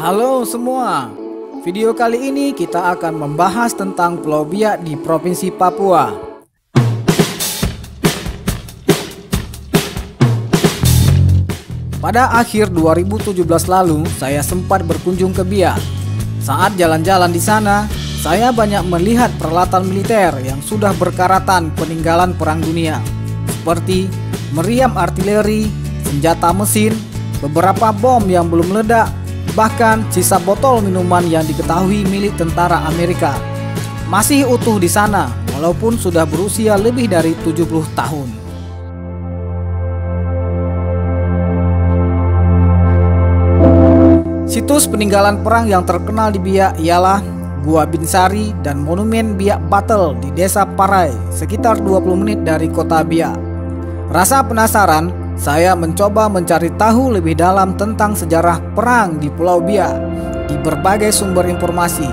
Halo semua, video kali ini kita akan membahas tentang Pulau Biak di Provinsi Papua. Pada akhir 2017 lalu, saya sempat berkunjung ke Biak. Saat jalan-jalan di sana, saya banyak melihat peralatan militer yang sudah berkaratan peninggalan Perang Dunia, seperti meriam artileri, senjata mesin, beberapa bom yang belum meledak, bahkan sisa botol minuman yang diketahui milik tentara Amerika masih utuh di sana walaupun sudah berusia lebih dari 70 tahun. Situs peninggalan perang yang terkenal di Biak ialah Gua Binsari dan Monumen Biak Battle di Desa Parai, sekitar 20 menit dari kota Biak. Rasa penasaran, saya mencoba mencari tahu lebih dalam tentang sejarah perang di Pulau Biak di berbagai sumber informasi.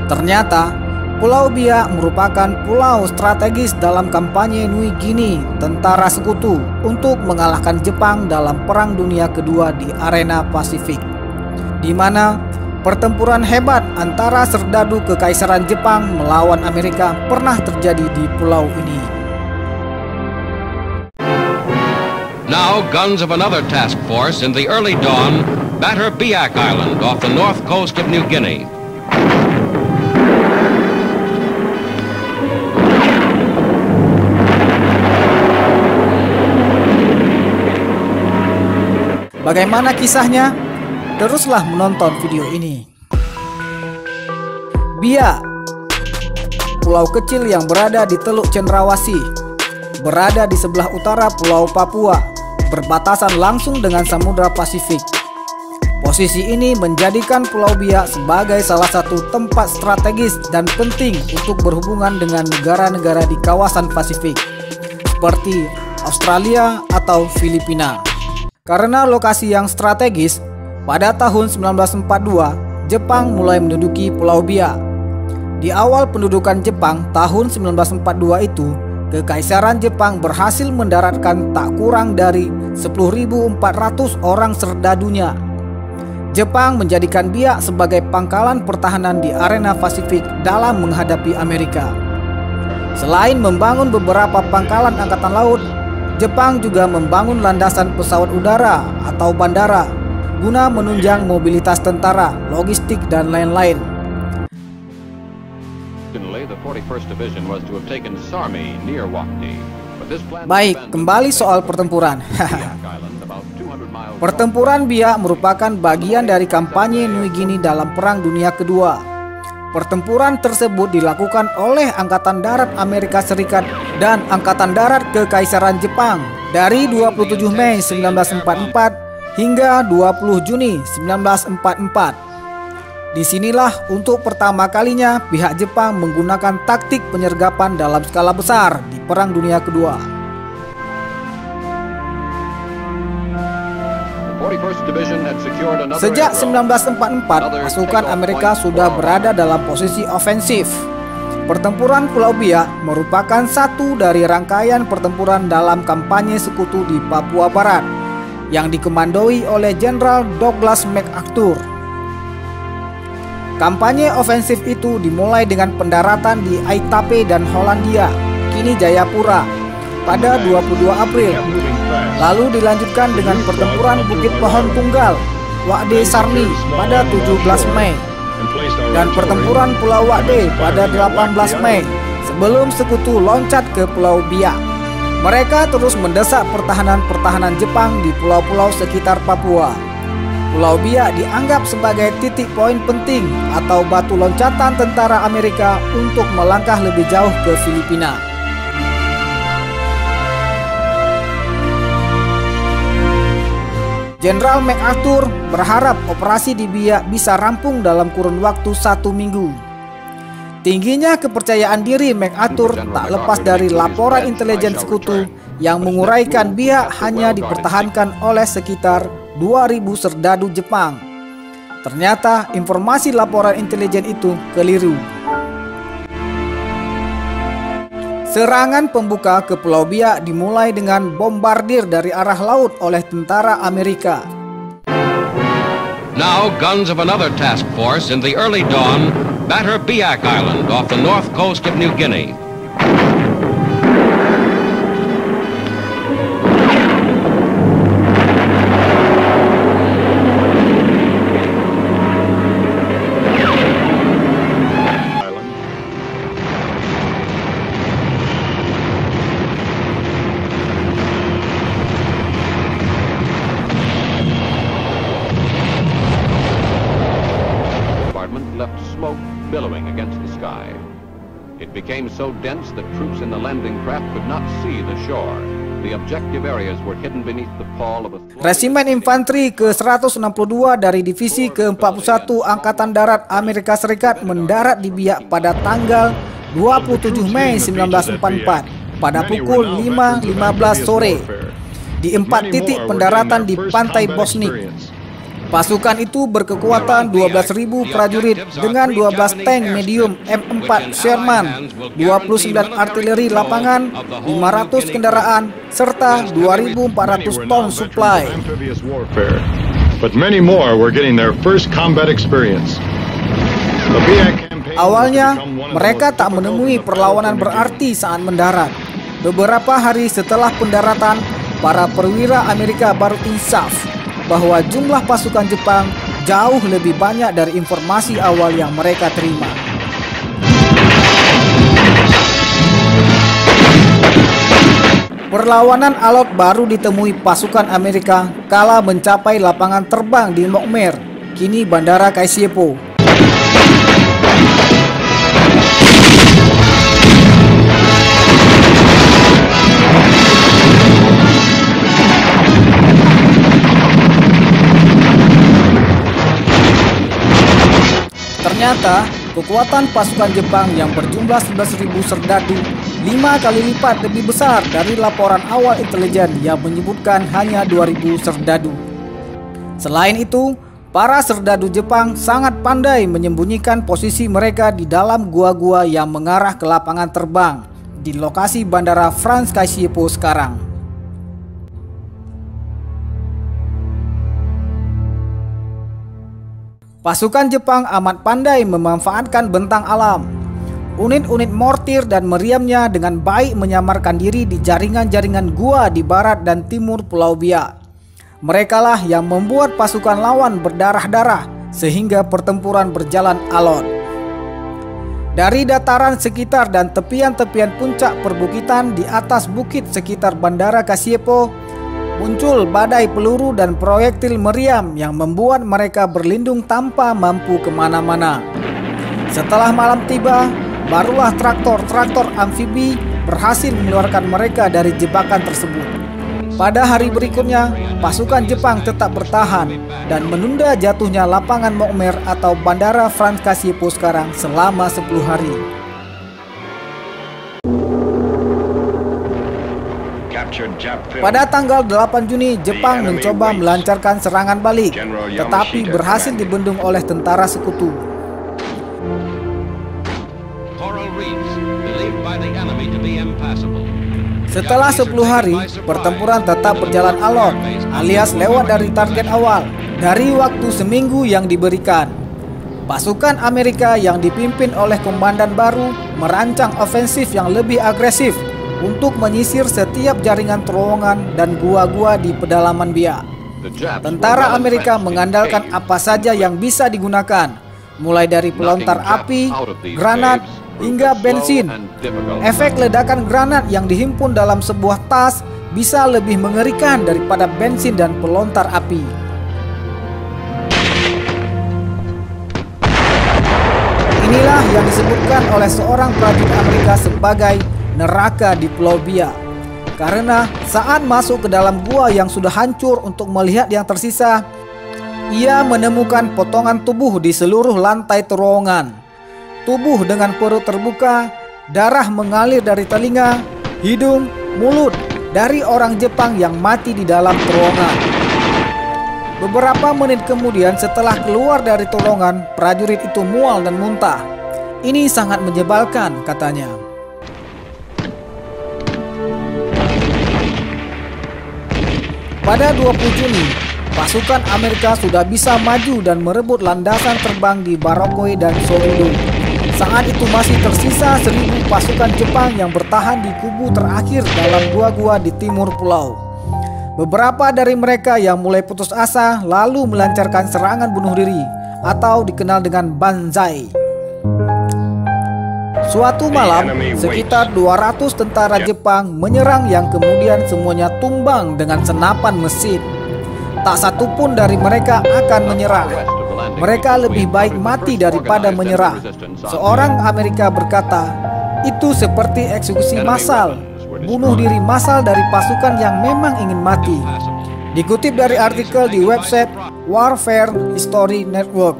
Ternyata, Pulau Biak merupakan pulau strategis dalam kampanye New Guinea tentara sekutu untuk mengalahkan Jepang dalam Perang Dunia Kedua di arena Pasifik, di mana pertempuran hebat antara serdadu Kekaisaran Jepang melawan Amerika pernah terjadi di pulau ini. Now, guns of another task force in the early dawn batter Biak Island off the north coast of New Guinea. Bagaimana kisahnya? Teruslah menonton video ini. Biak, pulau kecil yang berada di Teluk Cendrawasih, berada di sebelah utara Pulau Papua, berbatasan langsung dengan Samudra Pasifik. Posisi ini menjadikan Pulau Biak sebagai salah satu tempat strategis dan penting untuk berhubungan dengan negara-negara di kawasan Pasifik, seperti Australia atau Filipina. Karena lokasi yang strategis, pada tahun 1942, Jepang mulai menduduki Pulau Biak. Di awal pendudukan Jepang tahun 1942 itu, Kekaisaran Jepang berhasil mendaratkan tak kurang dari 10.400 orang serdadunya. Jepang menjadikan Biak sebagai pangkalan pertahanan di arena Pasifik dalam menghadapi Amerika. Selain membangun beberapa pangkalan angkatan laut, Jepang juga membangun landasan pesawat udara atau bandara guna menunjang mobilitas tentara, logistik, dan lain-lain. Baik, kembali soal pertempuran. Pertempuran Biak merupakan bagian dari kampanye New Guinea dalam Perang Dunia Kedua. Pertempuran tersebut dilakukan oleh Angkatan Darat Amerika Serikat dan Angkatan Darat Kekaisaran Jepang dari 27 Mei 1944 hingga 20 Juni 1944. Disinilah untuk pertama kalinya pihak Jepang menggunakan taktik penyergapan dalam skala besar di Perang Dunia Kedua. Sejak 1944, pasukan Amerika sudah berada dalam posisi ofensif. Pertempuran Pulau Biak merupakan satu dari rangkaian pertempuran dalam kampanye sekutu di Papua Barat yang dikomandoi oleh Jenderal Douglas MacArthur. Kampanye ofensif itu dimulai dengan pendaratan di Aitape dan Hollandia, kini Jayapura, pada 22 April. Lalu dilanjutkan dengan pertempuran Bukit Pohon Tunggal, Wakde Sarni pada 17 Mei. Dan pertempuran Pulau Wakde pada 18 Mei, sebelum sekutu loncat ke Pulau Biak. Mereka terus mendesak pertahanan-pertahanan Jepang di pulau-pulau sekitar Papua. Pulau Biak dianggap sebagai titik poin penting atau batu loncatan tentara Amerika untuk melangkah lebih jauh ke Filipina. Jenderal MacArthur berharap operasi di Biak bisa rampung dalam kurun waktu 1 minggu. Tingginya kepercayaan diri MacArthur tak lepas dari laporan intelijen sekutu yang menguraikan Biak hanya dipertahankan oleh sekitar 2.000 serdadu Jepang. Ternyata informasi laporan intelijen itu keliru. Serangan pembuka ke Pulau Biak dimulai dengan bombardir dari arah laut oleh tentara Amerika. Now, guns of another task force in the early dawn batter Biak Island off the north coast of New Guinea. Left smoke billowing against the sky. It became so dense that troops in the landing craft could not see the shore. The objective areas were hidden beneath the pall of a... Resimen Infanteri ke-162 dari Divisi ke-41 Angkatan Darat Amerika Serikat mendarat di Biak pada tanggal 27 Mei 1944 pada pukul 5.15 sore di 4 titik pendaratan di pantai Bosnik. Pasukan itu berkekuatan 12.000 prajurit dengan 12 tank medium M4 Sherman, 29 artileri lapangan, 500 kendaraan, serta 2.400 ton suplai. But many more were getting their first combat experience. Awalnya, mereka tak menemui perlawanan berarti saat mendarat. Beberapa hari setelah pendaratan, para perwira Amerika baru insaf bahwa jumlah pasukan Jepang jauh lebih banyak dari informasi awal yang mereka terima. Perlawanan alot baru ditemui pasukan Amerika kala mencapai lapangan terbang di Mokmer, kini Bandara Kaisiepo. Ternyata, kekuatan pasukan Jepang yang berjumlah 11.000 serdadu 5 kali lipat lebih besar dari laporan awal intelijen yang menyebutkan hanya 2.000 serdadu. Selain itu, para serdadu Jepang sangat pandai menyembunyikan posisi mereka di dalam gua-gua yang mengarah ke lapangan terbang di lokasi Bandara Frans Kaisiepo sekarang. Pasukan Jepang amat pandai memanfaatkan bentang alam. Unit-unit mortir dan meriamnya dengan baik menyamarkan diri di jaringan-jaringan gua di barat dan timur Pulau Biak. Merekalah yang membuat pasukan lawan berdarah-darah sehingga pertempuran berjalan alot. Dari dataran sekitar dan tepian-tepian puncak perbukitan di atas bukit sekitar Bandara Kaisiepo, muncul badai peluru dan proyektil meriam yang membuat mereka berlindung tanpa mampu kemana-mana. Setelah malam tiba, barulah traktor-traktor amfibi berhasil mengeluarkan mereka dari jebakan tersebut. Pada hari berikutnya, pasukan Jepang tetap bertahan dan menunda jatuhnya lapangan Mokmer atau Bandara Frans Kaisiepo sekarang selama 10 hari. Pada tanggal 8 Juni, Jepang mencoba melancarkan serangan balik, tetapi berhasil dibendung oleh tentara sekutu. Setelah 10 hari, pertempuran tetap berjalan alot, alias lewat dari target awal, dari waktu seminggu yang diberikan. Pasukan Amerika yang dipimpin oleh komandan baru merancang ofensif yang lebih agresif untuk menyisir setiap jaringan terowongan dan gua-gua di pedalaman Biak. Tentara Amerika mengandalkan apa saja yang bisa digunakan, mulai dari pelontar api, granat, hingga bensin. Efek ledakan granat yang dihimpun dalam sebuah tas bisa lebih mengerikan daripada bensin dan pelontar api. Inilah yang disebutkan oleh seorang prajurit Amerika sebagai neraka di Pulau Biak. Karena saat masuk ke dalam gua yang sudah hancur untuk melihat yang tersisa, ia menemukan potongan tubuh di seluruh lantai terowongan. Tubuh dengan perut terbuka, darah mengalir dari telinga, hidung, mulut dari orang Jepang yang mati di dalam terowongan. Beberapa menit kemudian setelah keluar dari terowongan, prajurit itu mual dan muntah. Ini sangat menyebalkan, katanya. Pada 20 Juni, pasukan Amerika sudah bisa maju dan merebut landasan terbang di Barokoe dan Sorido. Saat itu masih tersisa 1.000 pasukan Jepang yang bertahan di kubu terakhir dalam gua-gua di timur pulau. Beberapa dari mereka yang mulai putus asa lalu melancarkan serangan bunuh diri atau dikenal dengan banzai. Suatu malam, sekitar 200 tentara Jepang menyerang yang kemudian semuanya tumbang dengan senapan mesin. Tak satu pun dari mereka akan menyerah. Mereka lebih baik mati daripada menyerah. Seorang Amerika berkata, itu seperti eksekusi massal, bunuh diri massal dari pasukan yang memang ingin mati. Dikutip dari artikel di website Warfare History Network.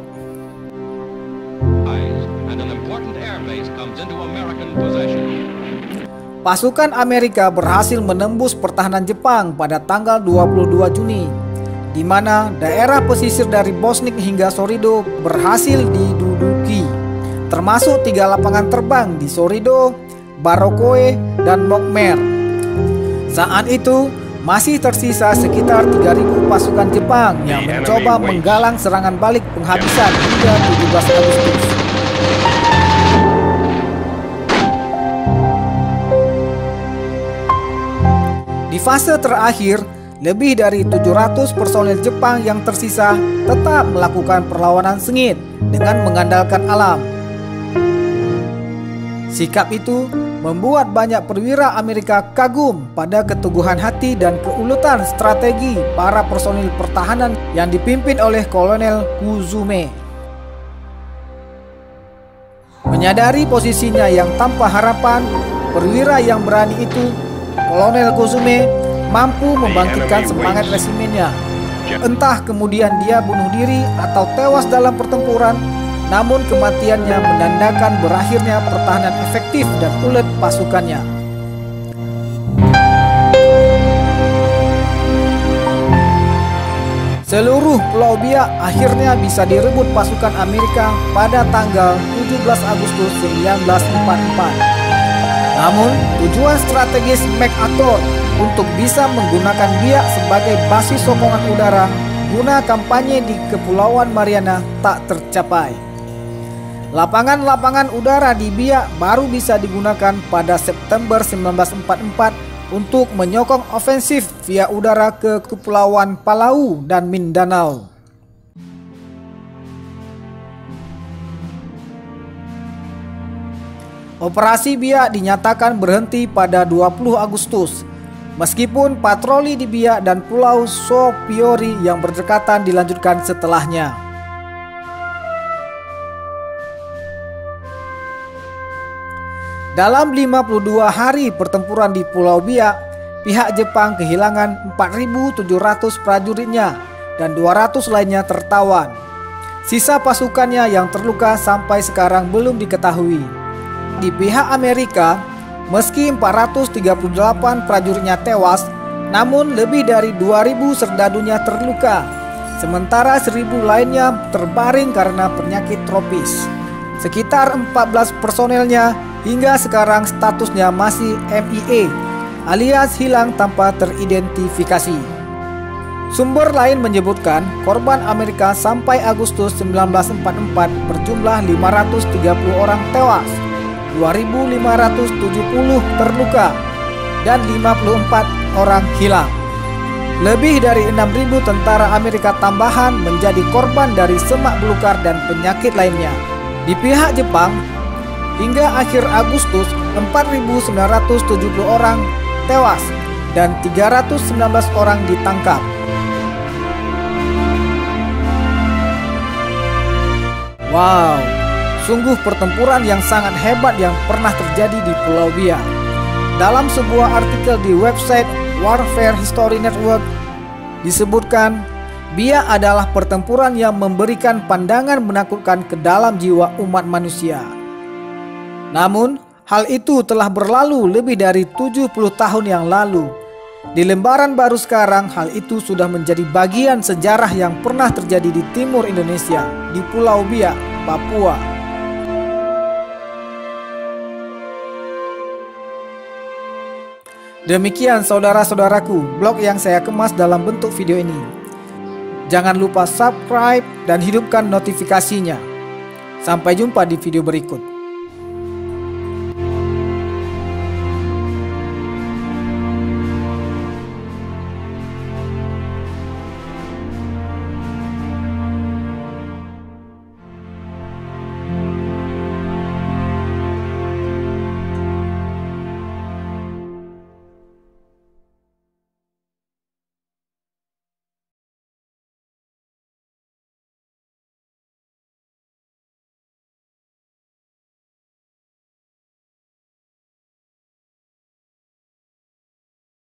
Pasukan Amerika berhasil menembus pertahanan Jepang pada tanggal 22 Juni, di mana daerah pesisir dari Bosnik hingga Sorido berhasil diduduki, termasuk 3 lapangan terbang di Sorido, Barokoe, dan Mokmer. Saat itu, masih tersisa sekitar 3.000 pasukan Jepang yang mencoba menggalang serangan balik penghabisan hingga 17 Agustus. Di fase terakhir, lebih dari 700 personel Jepang yang tersisa tetap melakukan perlawanan sengit dengan mengandalkan alam. Sikap itu membuat banyak perwira Amerika kagum pada keteguhan hati dan keuletan strategi para personil pertahanan yang dipimpin oleh Kolonel Kuzume. Menyadari posisinya yang tanpa harapan, perwira yang berani itu, Kolonel Kuzume, mampu membangkitkan semangat resimennya. Entah kemudian dia bunuh diri atau tewas dalam pertempuran, namun kematiannya menandakan berakhirnya pertahanan efektif dan ulet pasukannya. Seluruh Pulau Biak akhirnya bisa direbut pasukan Amerika pada tanggal 17 Agustus 1944. Namun, tujuan strategis MacArthur untuk bisa menggunakan Biak sebagai basis sokongan udara guna kampanye di Kepulauan Mariana tak tercapai. Lapangan-lapangan udara di Biak baru bisa digunakan pada September 1944 untuk menyokong ofensif via udara ke Kepulauan Palau dan Mindanao. Operasi Biak dinyatakan berhenti pada 20 Agustus, meskipun patroli di Biak dan Pulau Sopiori yang berdekatan dilanjutkan setelahnya. Dalam 52 hari pertempuran di Pulau Biak, pihak Jepang kehilangan 4.700 prajuritnya dan 200 lainnya tertawan. Sisa pasukannya yang terluka sampai sekarang belum diketahui. Di pihak Amerika, meski 438 prajuritnya tewas, namun lebih dari 2.000 serdadunya terluka, sementara 1.000 lainnya terbaring karena penyakit tropis. Sekitar 14 personelnya hingga sekarang statusnya masih MIA, alias hilang tanpa teridentifikasi. Sumber lain menyebutkan korban Amerika sampai Agustus 1944 berjumlah 530 orang tewas, 2.570 terluka, dan 54 orang hilang. Lebih dari 6.000 tentara Amerika tambahan menjadi korban dari semak belukar dan penyakit lainnya. Di pihak Jepang, hingga akhir Agustus 4.970 orang tewas dan 319 orang ditangkap. Wow, sungguh pertempuran yang sangat hebat yang pernah terjadi di Pulau Biak. Dalam sebuah artikel di website Warfare History Network disebutkan, Biak adalah pertempuran yang memberikan pandangan menakutkan ke dalam jiwa umat manusia. Namun, hal itu telah berlalu lebih dari 70 tahun yang lalu. Di lembaran baru sekarang, hal itu sudah menjadi bagian sejarah yang pernah terjadi di timur Indonesia, di Pulau Biak, Papua. Demikian saudara-saudaraku, blog yang saya kemas dalam bentuk video ini. Jangan lupa subscribe dan hidupkan notifikasinya. Sampai jumpa di video berikut.